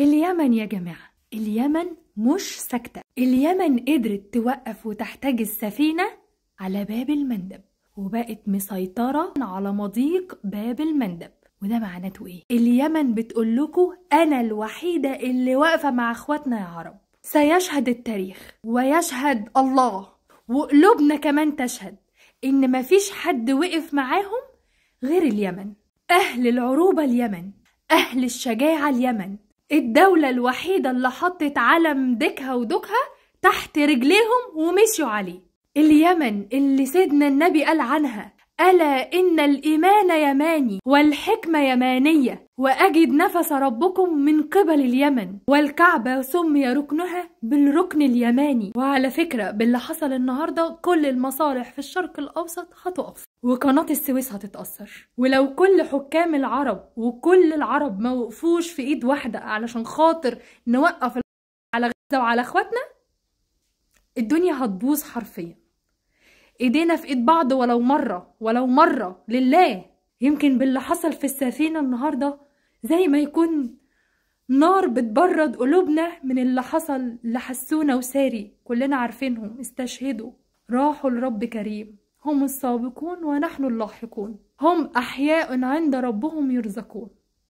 اليمن يا جماعة، اليمن مش ساكتة. اليمن قدرت توقف وتحتجز سفينة على باب المندب، وبقت مسيطرة على مضيق باب المندب. وده معناته ايه؟ اليمن بتقول لكم انا الوحيدة اللي واقفة مع اخواتنا يا عرب. سيشهد التاريخ ويشهد الله وقلوبنا كمان تشهد ان مفيش حد وقف معاهم غير اليمن. اهل العروبة اليمن، اهل الشجاعة اليمن، الدولة الوحيدة اللي حطت علم ديكها ودوكها تحت رجليهم ومشوا عليه. اليمن اللي سيدنا النبي قال عنها: ألا إن الإيمان يماني والحكمة يمانية وأجد نفس ربكم من قبل اليمن، والكعبة سمي ركنها بالركن اليماني. وعلى فكرة باللي حصل النهاردة كل المصالح في الشرق الأوسط هتقف، وقناة السويس هتتأثر. ولو كل حكام العرب وكل العرب ما وقفوش في إيد واحدة علشان خاطر نوقف على غزة وعلى اخواتنا، الدنيا هتبوظ حرفيا. ايدينا في ايد بعض ولو مرة لله. يمكن باللي حصل في السفينة النهاردة زي ما يكون نار بتبرد قلوبنا من اللي حصل لحسونا وساري، كلنا عارفينهم استشهدوا، راحوا لرب كريم. هم السابقون ونحن اللاحقون، هم أحياء عند ربهم يرزقون.